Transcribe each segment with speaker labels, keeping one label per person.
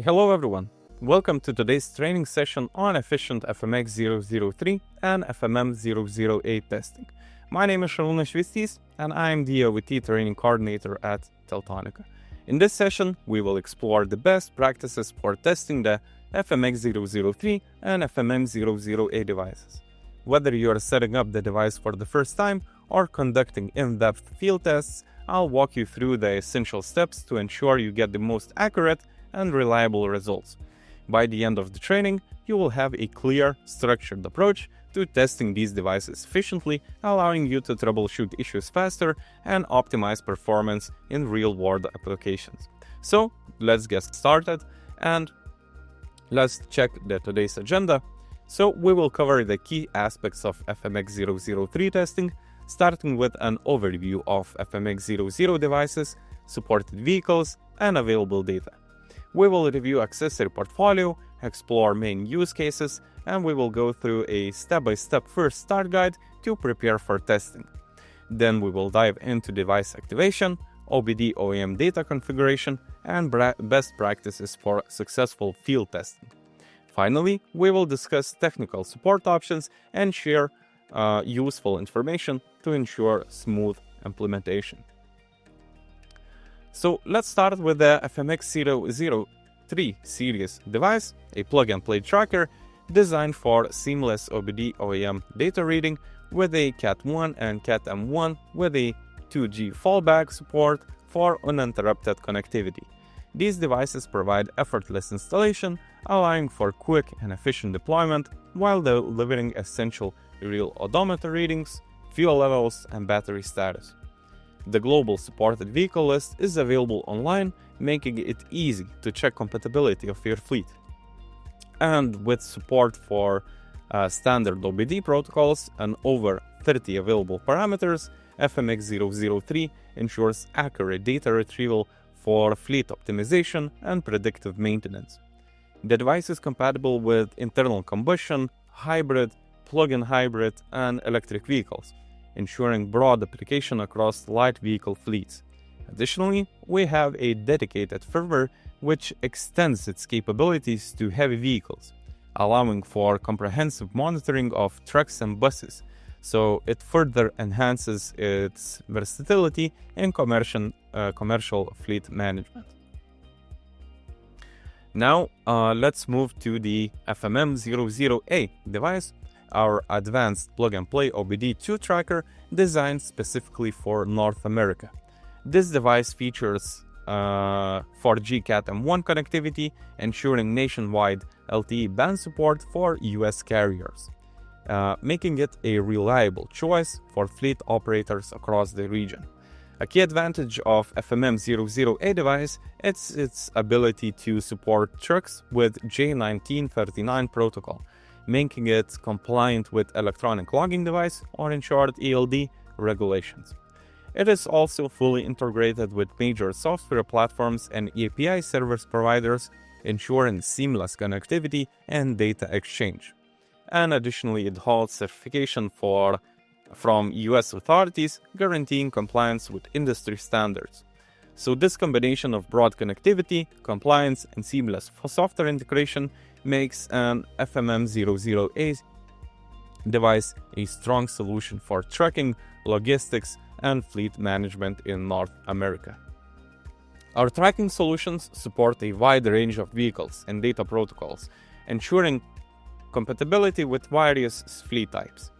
Speaker 1: Hello everyone, welcome to today's training session on efficient FMx003 and FMM0A testing. My name is Šarūnas Švistys and I am the OVT training coordinator at Teltonika. In this session, we will explore the best practices for testing the FMx003 and FMM00A devices. Whether you are setting up the device for the first time or conducting in-depth field tests, I'll walk you through the essential steps to ensure you get the most accurate and reliable results. By the end of the training, you will have a clear, structured approach to testing these devices efficiently, allowing you to troubleshoot issues faster and optimize performance in real-world applications. So, let's get started and let's check today's agenda. So, we will cover the key aspects of FMx003 testing, starting with an overview of FMx00 devices, supported vehicles, and available data. We will review accessory portfolio, explore main use cases, and we will go through a step-by-step first start guide to prepare for testing. Then we will dive into device activation, OBD OEM data configuration, and best practices for successful field testing. Finally, we will discuss technical support options and share useful information to ensure smooth implementation. So let's start with the FMx003 series device, a plug-and-play tracker designed for seamless OBD OEM data reading with a Cat1 and Cat-M1 with a 2G fallback support for uninterrupted connectivity. These devices provide effortless installation, allowing for quick and efficient deployment while delivering essential real odometer readings, fuel levels, and battery status. The global supported vehicle list is available online, making it easy to check compatibility of your fleet. And with support for standard OBD protocols and over 30 available parameters, FMx003 ensures accurate data retrieval for fleet optimization and predictive maintenance. The device is compatible with internal combustion, hybrid, plug-in hybrid, and electric vehicles, ensuring broad application across light vehicle fleets. Additionally, we have a dedicated firmware which extends its capabilities to heavy vehicles, allowing for comprehensive monitoring of trucks and buses, so it further enhances its versatility in commercial fleet management. Now, let's move to the FMM00A device, our advanced plug-and-play OBD2 tracker designed specifically for North America. This device features 4G Cat-M1 connectivity, ensuring nationwide LTE band support for US carriers, making it a reliable choice for fleet operators across the region. A key advantage of FMM00A device is its ability to support trucks with J1939 protocol, making it compliant with electronic logging device, or in short ELD, regulations. It is also fully integrated with major software platforms and API service providers, ensuring seamless connectivity and data exchange. And additionally, it holds certification from US authorities, guaranteeing compliance with industry standards. So this combination of broad connectivity, compliance, and seamless software integration makes an FMM00A device a strong solution for trucking, logistics, and fleet management in North America. Our tracking solutions support a wide range of vehicles and data protocols, ensuring compatibility with various fleet types.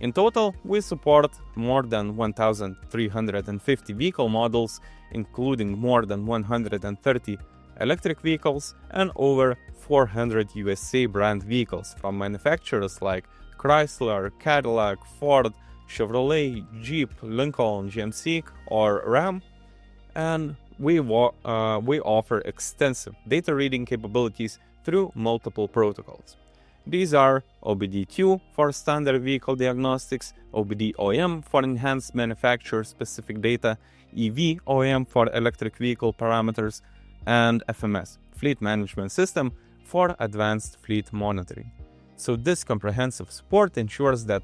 Speaker 1: In total, we support more than 1,350 vehicle models, including more than 130 electric vehicles and over 400 USA brand vehicles from manufacturers like Chrysler, Cadillac, Ford, Chevrolet, Jeep, Lincoln, GMC, or Ram. And we offer extensive data reading capabilities through multiple protocols. These are OBD2 for standard vehicle diagnostics, OBD OEM for enhanced manufacturer-specific data, EV OEM for electric vehicle parameters, and FMS, Fleet Management System, for advanced fleet monitoring. So this comprehensive support ensures that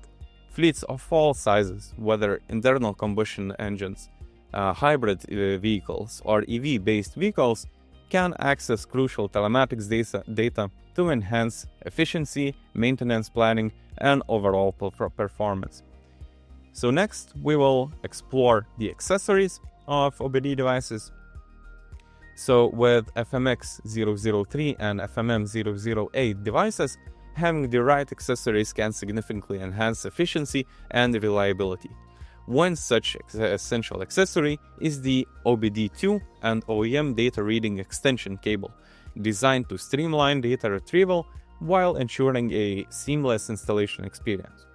Speaker 1: fleets of all sizes, whether internal combustion engines, hybrid vehicles, or EV-based vehicles, can access crucial telematics data to enhance efficiency, maintenance planning, and overall performance. So next, we will explore the accessories of OBD devices. So with FMx003 and FMM0A devices, having the right accessories can significantly enhance efficiency and reliability. One such essential accessory is the OBD2 and OEM data reading extension cable, designed to streamline data retrieval while ensuring a seamless installation experience.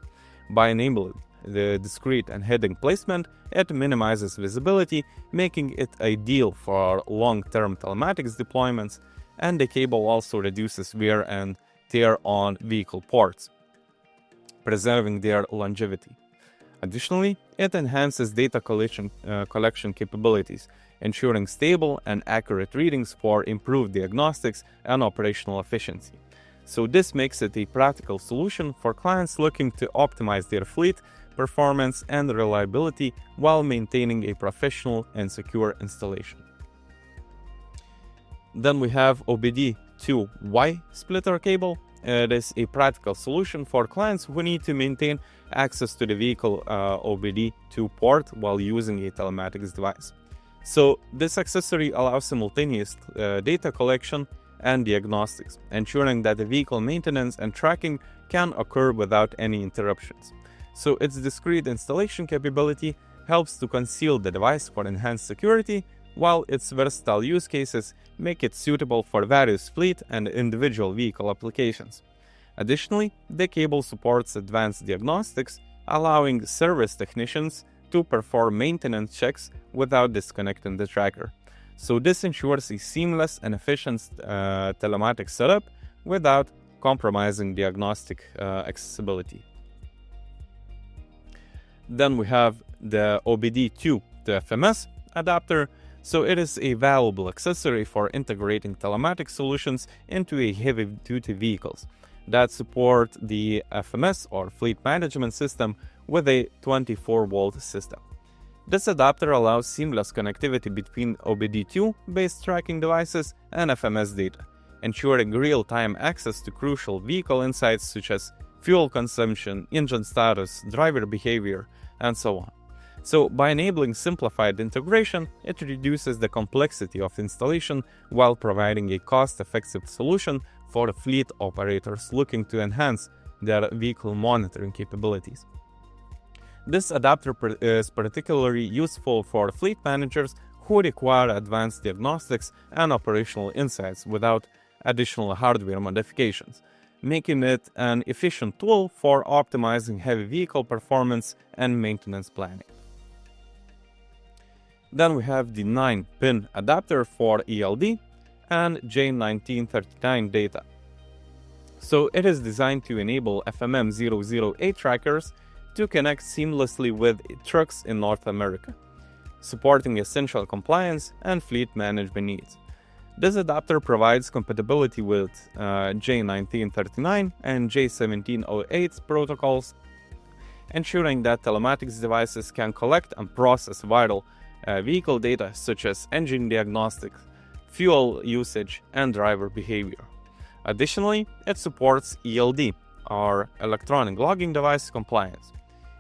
Speaker 1: By enabling the discrete and heading placement, it minimizes visibility, making it ideal for long-term telematics deployments, and the cable also reduces wear and tear on vehicle parts, preserving their longevity. Additionally, it enhances data collection capabilities, ensuring stable and accurate readings for improved diagnostics and operational efficiency. So this makes it a practical solution for clients looking to optimize their fleet performance and reliability while maintaining a professional and secure installation. Then we have OBD2Y splitter cable. It is a practical solution for clients who need to maintain access to the vehicle OBD2 port while using a telematics device. So this accessory allows simultaneous data collection and diagnostics, ensuring that the vehicle maintenance and tracking can occur without any interruptions. So its discrete installation capability helps to conceal the device for enhanced security, while its versatile use cases make it suitable for various fleet and individual vehicle applications. Additionally, the cable supports advanced diagnostics, allowing service technicians to perform maintenance checks without disconnecting the tracker. So this ensures a seamless and efficient telematics setup without compromising diagnostic accessibility. Then we have the OBD2 to FMS adapter. So it is a valuable accessory for integrating telematics solutions into a heavy-duty vehicles that support the FMS or fleet management system with a 24-volt system. This adapter allows seamless connectivity between OBD2-based tracking devices and FMS data, ensuring real-time access to crucial vehicle insights such as fuel consumption, engine status, driver behavior, and so on. So by enabling simplified integration, it reduces the complexity of installation while providing a cost-effective solution for fleet operators looking to enhance their vehicle monitoring capabilities. This adapter is particularly useful for fleet managers who require advanced diagnostics and operational insights without additional hardware modifications, making it an efficient tool for optimizing heavy vehicle performance and maintenance planning. Then we have the 9-pin adapter for ELD and J1939 data. So it is designed to enable FMM0A trackers to connect seamlessly with trucks in North America, supporting essential compliance and fleet management needs. This adapter provides compatibility with J1939 and J1708 protocols, ensuring that telematics devices can collect and process vital vehicle data such as engine diagnostics, fuel usage, and driver behavior. Additionally, it supports ELD, or electronic logging device compliance,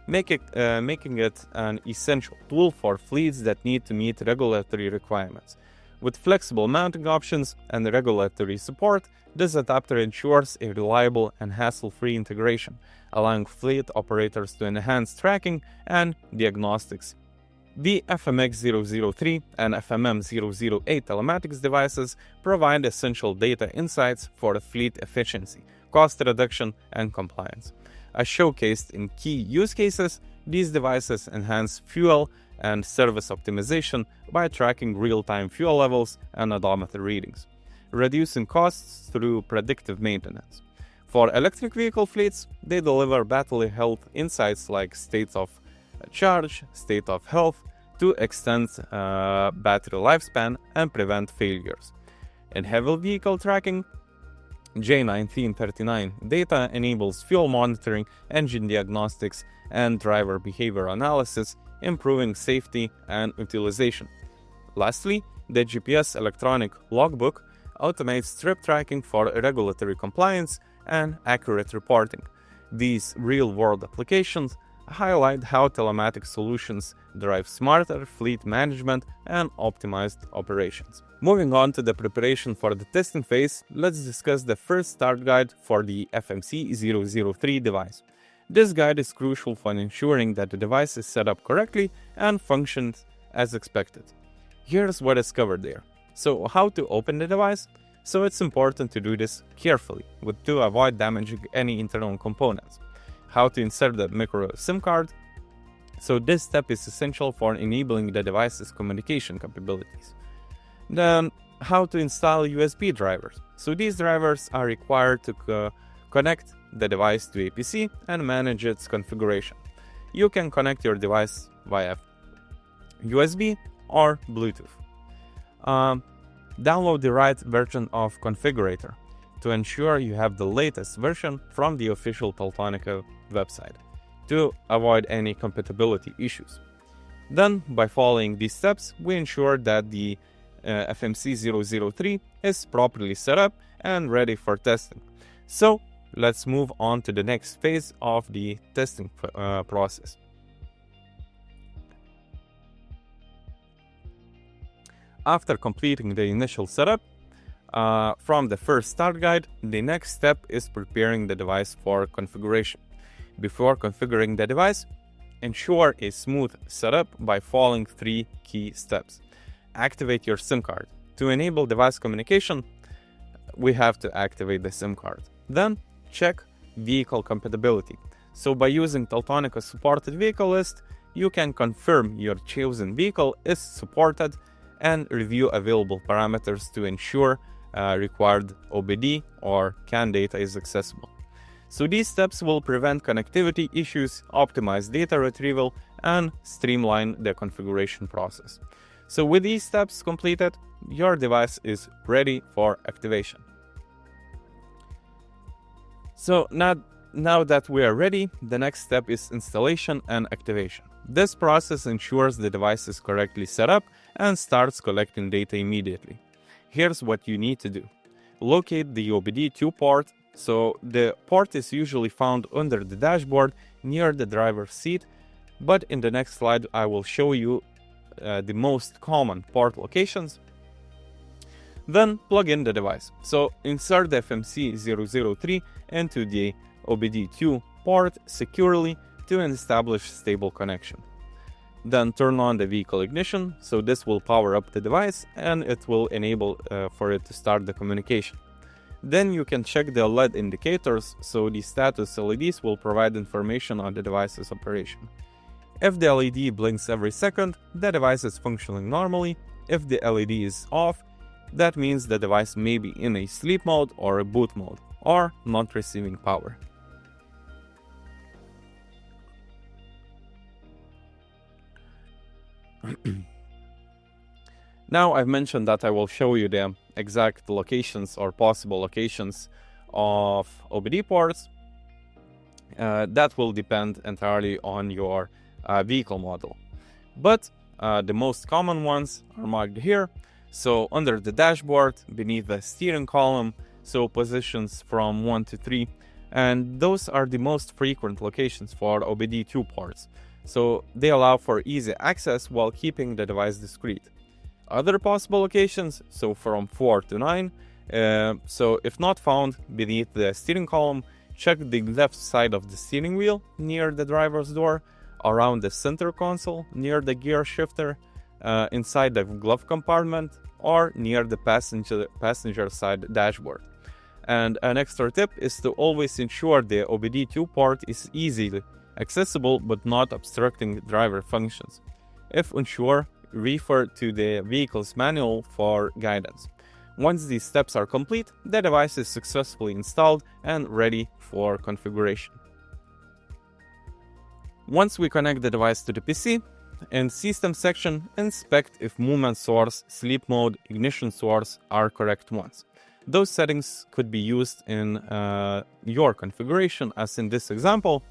Speaker 1: making it an essential tool for fleets that need to meet regulatory requirements. With flexible mounting options and regulatory support, this adapter ensures a reliable and hassle-free integration, allowing fleet operators to enhance tracking and diagnostics. The FMx003 and FMM0A telematics devices provide essential data insights for fleet efficiency, cost reduction, and compliance. As showcased in key use cases, these devices enhance fuel and service optimization by tracking real-time fuel levels and odometer readings, reducing costs through predictive maintenance. For electric vehicle fleets, they deliver battery health insights like state of charge, state of health, to extend battery lifespan and prevent failures. In heavy vehicle tracking, J1939 data enables fuel monitoring, engine diagnostics, and driver behavior analysis, improving safety and utilization. Lastly, the GPS electronic logbook automates trip tracking for regulatory compliance and accurate reporting. These real-world applications highlight how Telematics solutions drive smarter fleet management and optimized operations. Moving on to the preparation for the testing phase, let's discuss the first start guide for the FMC003 device. This guide is crucial for ensuring that the device is set up correctly and functions as expected. Here's what is covered there. So, how to open the device? So it's important to do this carefully to avoid damaging any internal components. How to insert the micro SIM card? So this step is essential for enabling the device's communication capabilities. Then, how to install USB drivers? So these drivers are required to connect the device to a PC and manage its configuration. You can connect your device via USB or Bluetooth. Download the right version of configurator to ensure you have the latest version from the official Teltonika website to avoid any compatibility issues. Then, by following these steps, we ensure that the FMC003 is properly set up and ready for testing. So, let's move on to the next phase of the testing process. After completing the initial setup from the first start guide, the next step is preparing the device for configuration. Before configuring the device, ensure a smooth setup by following 3 key steps. Activate your SIM card. To enable device communication, we have to activate the SIM card. Then, check vehicle compatibility. So by using Teltonika supported vehicle list, you can confirm your chosen vehicle is supported and review available parameters to ensure required OBD or CAN data is accessible. So these steps will prevent connectivity issues, optimize data retrieval, and streamline the configuration process. So with these steps completed, your device is ready for activation. So now that we are ready, the next step is installation and activation. This process ensures the device is correctly set up and starts collecting data immediately. Here's what you need to do. Locate the OBD2 port. So the port is usually found under the dashboard near the driver's seat, but in the next slide I will show you the most common port locations. Then plug in the device. So insert the FMC003 into the OBD2 port securely to establish stable connection. Then turn on the vehicle ignition, so this will power up the device and it will enable for it to start the communication. Then you can check the LED indicators, so the status LEDs will provide information on the device's operation. If the LED blinks every second, the device is functioning normally. If the LED is off, that means the device may be in a sleep mode or a boot mode, or not receiving power. Now I've mentioned that I will show you the exact locations or possible locations of OBD ports. That will depend entirely on your vehicle model. But the most common ones are marked here. So under the dashboard, beneath the steering column, so positions from 1 to 3. And those are the most frequent locations for OBD2 ports. So they allow for easy access while keeping the device discreet. Other possible locations, so from 4 to 9, so if not found beneath the steering column, check the left side of the steering wheel near the driver's door, around the center console near the gear shifter, inside the glove compartment, or near the passenger side dashboard. And an extra tip is to always ensure the OBD2 port is easily accessible but not obstructing driver functions. If unsure, refer to the vehicle's manual for guidance. Once these steps are complete, the device is successfully installed and ready for configuration. Once we connect the device to the PC, in System section, inspect if movement source, sleep mode, ignition source are correct ones. Those settings could be used in your configuration, as in this example.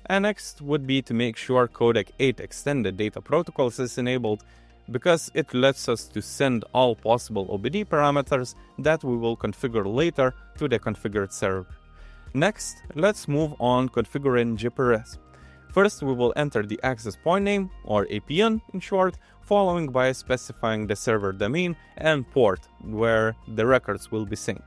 Speaker 1: And next would be to make sure Codec 8 extended data protocols is enabled. because it lets us to send all possible OBD parameters that we will configure later to the configured server. Next, let's move on configuring GPRS. First, we will enter the access point name, or APN in short, following by specifying the server domain and port where the records will be sent.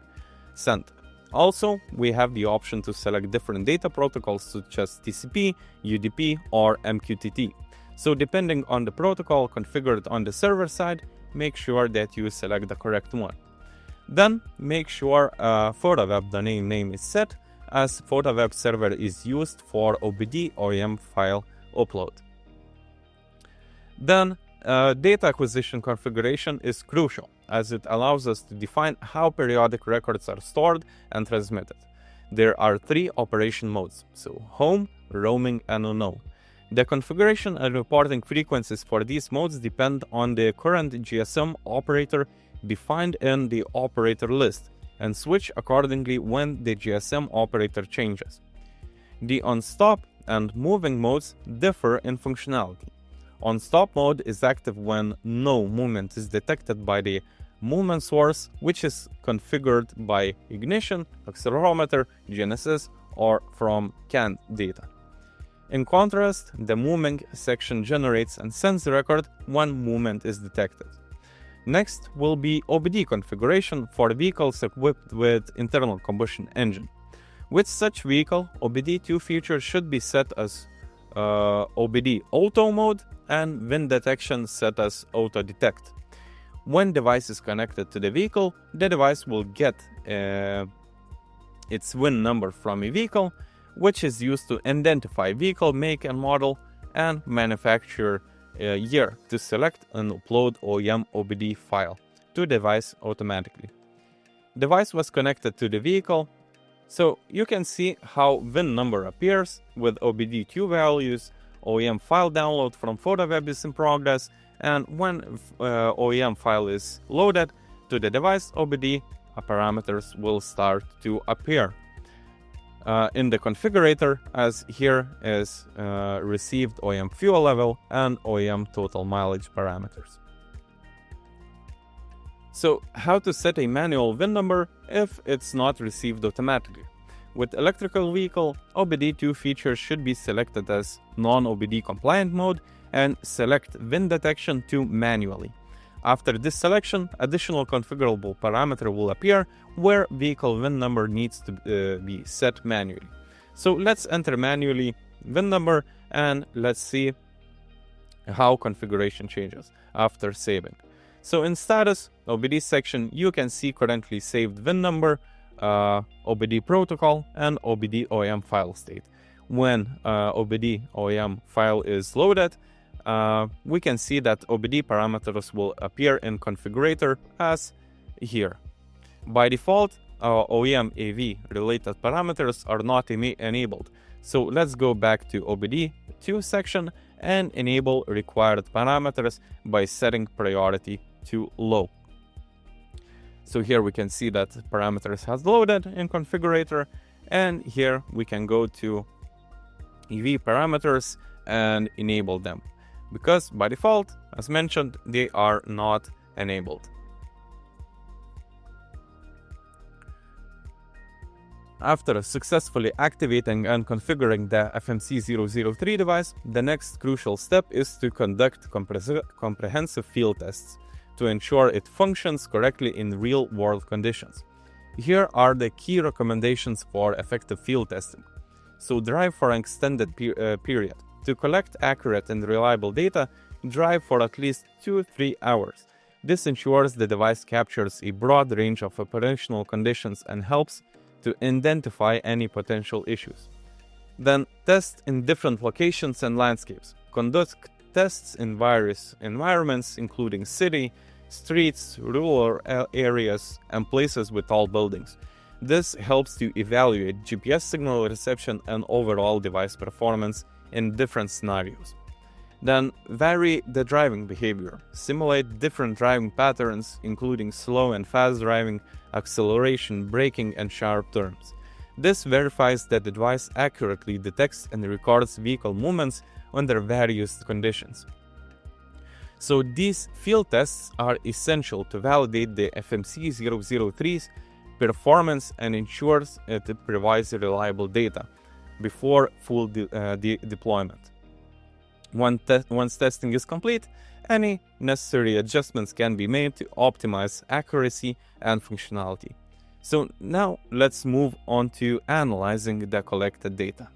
Speaker 1: Also, we have the option to select different data protocols such as TCP, UDP, or MQTT. So depending on the protocol configured on the server side, make sure that you select the correct one. Then make sure PhotoWeb domain name is set, as PhotoWeb server is used for OBD OEM file upload. Then data acquisition configuration is crucial, as it allows us to define how periodic records are stored and transmitted. There are 3 operation modes, so home, roaming, and unknown. The configuration and reporting frequencies for these modes depend on the current GSM operator defined in the operator list, and switch accordingly when the GSM operator changes. The on-stop and moving modes differ in functionality. On-stop mode is active when no movement is detected by the movement source, which is configured by ignition, accelerometer, GNSS, or from CAN data. In contrast, the moving section generates and sends the record when movement is detected. Next will be OBD configuration for vehicles equipped with internal combustion engine. With such vehicle, OBD2 feature should be set as OBD auto mode and VIN detection set as auto detect. When device is connected to the vehicle, the device will get its VIN number from a vehicle, which is used to identify vehicle make and model and manufacturer year to select and upload OEM OBD file to device automatically. Device was connected to the vehicle, so you can see how VIN number appears with OBD2 values, OEM file download from PhotoWeb is in progress, and when OEM file is loaded to the device, OBD parameters will start to appear. In the configurator, as here is received OEM fuel level and OEM total mileage parameters. So how to set a manual VIN number if it's not received automatically? With electrical vehicle, OBD2 features should be selected as non-OBD compliant mode and select VIN detection to manually. After this selection, additional configurable parameter will appear where vehicle VIN number needs to be set manually. So let's enter manually VIN number and let's see how configuration changes after saving. So in status, OBD section, you can see currently saved VIN number, OBD protocol, and OBD OEM file state. When OBD OEM file is loaded, we can see that OBD parameters will appear in configurator as here. By default, our OEM AV related parameters are not enabled. So let's go back to OBD2 section and enable required parameters by setting priority to low. So here we can see that parameters has loaded in configurator, and here we can go to EV parameters and enable them, because by default, as mentioned, they are not enabled. After successfully activating and configuring the FMC003 device, the next crucial step is to conduct comprehensive field tests to ensure it functions correctly in real-world conditions. Here are the key recommendations for effective field testing. So drive for an extended period. To collect accurate and reliable data, drive for at least 2-3 hours. This ensures the device captures a broad range of operational conditions and helps to identify any potential issues. Then test in different locations and landscapes. Conduct tests in various environments, including city, streets, rural areas, and places with tall buildings. This helps to evaluate GPS signal reception and overall device performance in different scenarios. Then vary the driving behavior. Simulate different driving patterns, including slow and fast driving, acceleration, braking, and sharp turns. This verifies that the device accurately detects and records vehicle movements under various conditions. So these field tests are essential to validate the FMC003's performance and ensures it provides reliable data before full deployment. Once testing is complete, any necessary adjustments can be made to optimize accuracy and functionality. So now let's move on to analyzing the collected data.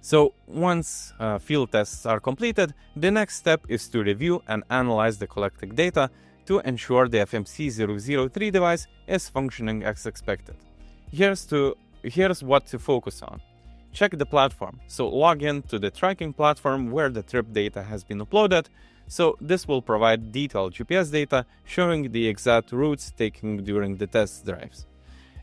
Speaker 1: So once field tests are completed, the next step is to review and analyze the collected data to ensure the FMC003 device is functioning as expected. Here's what to focus on. Check the platform. So log in to the tracking platform where the trip data has been uploaded. So this will provide detailed GPS data showing the exact routes taken during the test drives.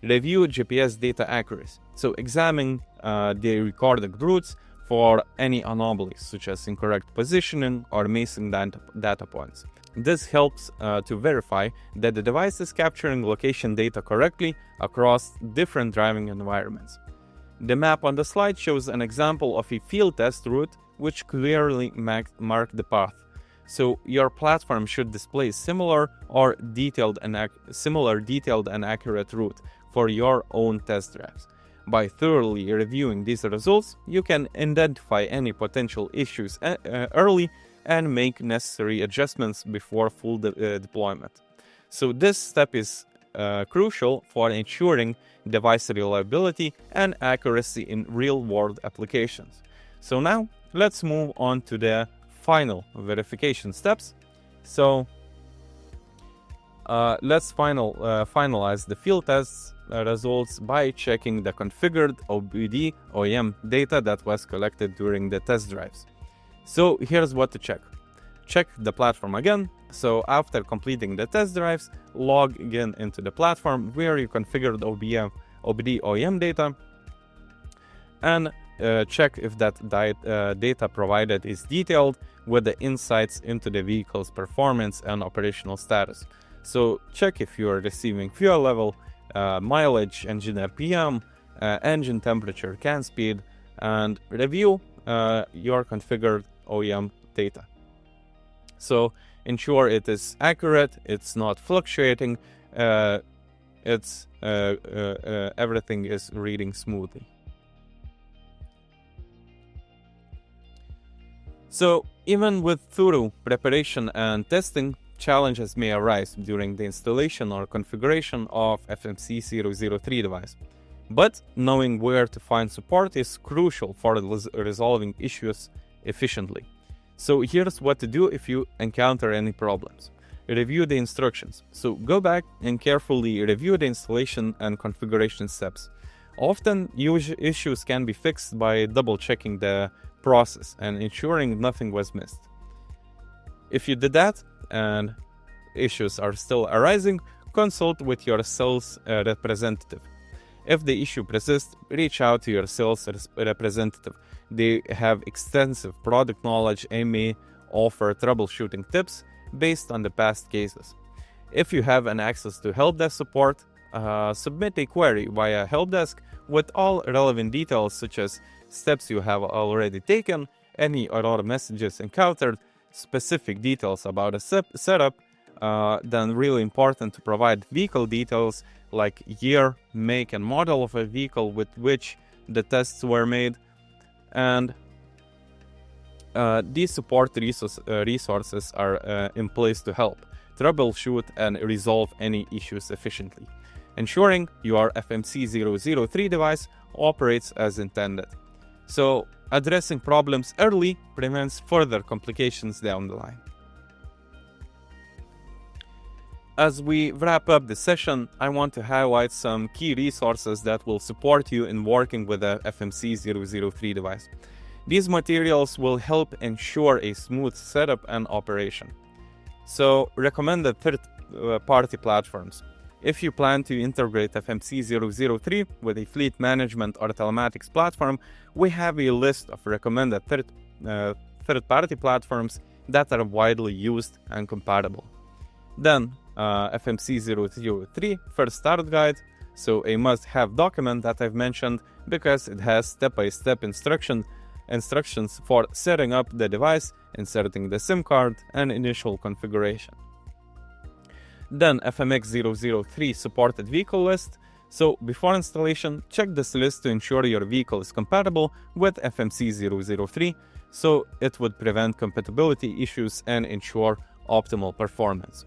Speaker 1: Review GPS data accuracy. So examine the recorded routes for any anomalies such as incorrect positioning or missing data points. This helps to verify that the device is capturing location data correctly across different driving environments. The map on the slide shows an example of a field test route which clearly marked the path. So your platform should display similar detailed and accurate route for your own test drives. By thoroughly reviewing these results, you can identify any potential issues early and make necessary adjustments before full deployment. So this step is crucial for ensuring device reliability and accuracy in real-world applications. So now let's move on to the final verification steps. So let's finalize the field tests results by checking the configured OBD OEM data that was collected during the test drives. So here's what to check. Check the platform again. So after completing the test drives, log again into the platform where you configured OBD OEM data and check if that data provided is detailed with the insights into the vehicle's performance and operational status. So check if you are receiving fuel level, mileage, engine RPM, engine temperature, CAN speed, and review your configured OEM data. So ensure it is accurate, it's not fluctuating, everything is reading smoothly. So even with thorough preparation and testing, challenges may arise during the installation or configuration of FMC003 device. But knowing where to find support is crucial for resolving issues efficiently. So here's what to do if you encounter any problems. Review the instructions. So go back and carefully review the installation and configuration steps. Often issues can be fixed by double-checking the process and ensuring nothing was missed. If you did that and issues are still arising, consult with your sales representative. If the issue persists, reach out to your sales representative. They have extensive product knowledge and may offer troubleshooting tips based on the past cases. If you have an access to help desk support, submit a query via help desk with all relevant details such as steps you have already taken, any error messages encountered, specific details about a setup, then really important to provide vehicle details like year, make and model of a vehicle with which the tests were made. And these support resources are in place to help troubleshoot and resolve any issues efficiently, ensuring your FMC003 device operates as intended. So addressing problems early prevents further complications down the line. As we wrap up the session, I want to highlight some key resources that will support you in working with the FMC003 device. These materials will help ensure a smooth setup and operation. So, recommended third-party platforms. If you plan to integrate FMC003 with a fleet management or telematics platform, we have a list of recommended third-party platforms that are widely used and compatible. Then, FMC003 First Start Guide, so a must-have document that I've mentioned because it has step-by-step instruction instructions for setting up the device, inserting the SIM card, and initial configuration. Then FMx003 supported vehicle list. So before installation, check this list to ensure your vehicle is compatible with FMC003, so it would prevent compatibility issues and ensure optimal performance.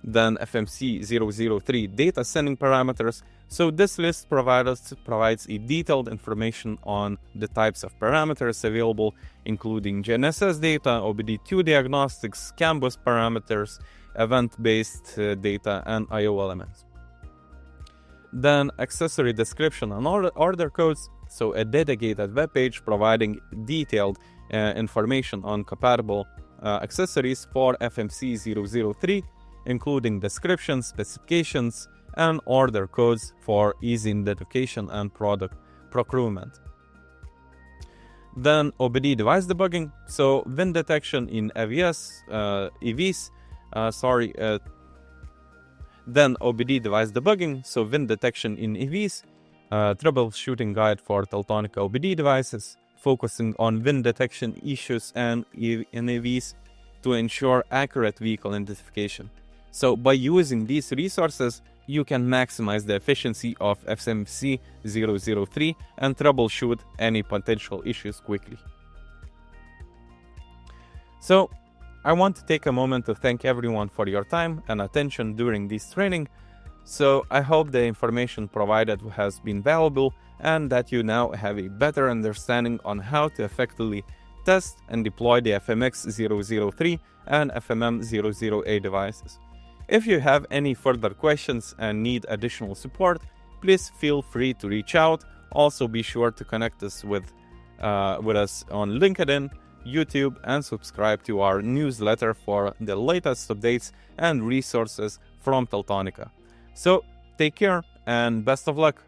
Speaker 1: Then FMC003 data sending parameters. So this list provides a detailed information on the types of parameters available, including GNSS data, OBD2 diagnostics, CAN bus parameters, event-based data, and I/O elements. Then accessory description and order codes. So a dedicated web page providing detailed information on compatible accessories for FMC003, including descriptions, specifications, and order codes for easy identification and product procurement. Then OBD device debugging. So VIN detection in EVs. Then OBD device debugging. So VIN detection in EVs. Troubleshooting guide for Teltonika OBD devices, focusing on VIN detection issues and in EVs to ensure accurate vehicle identification. So by using these resources, you can maximize the efficiency of FMC003 and troubleshoot any potential issues quickly. So I want to take a moment to thank everyone for your time and attention during this training. So I hope the information provided has been valuable and that you now have a better understanding on how to effectively test and deploy the FMx003 and FMM0A devices. If you have any further questions and need additional support, please feel free to reach out. Also, be sure to connect us with us on LinkedIn, YouTube, and subscribe to our newsletter for the latest updates and resources from Teltonika. So, take care and best of luck!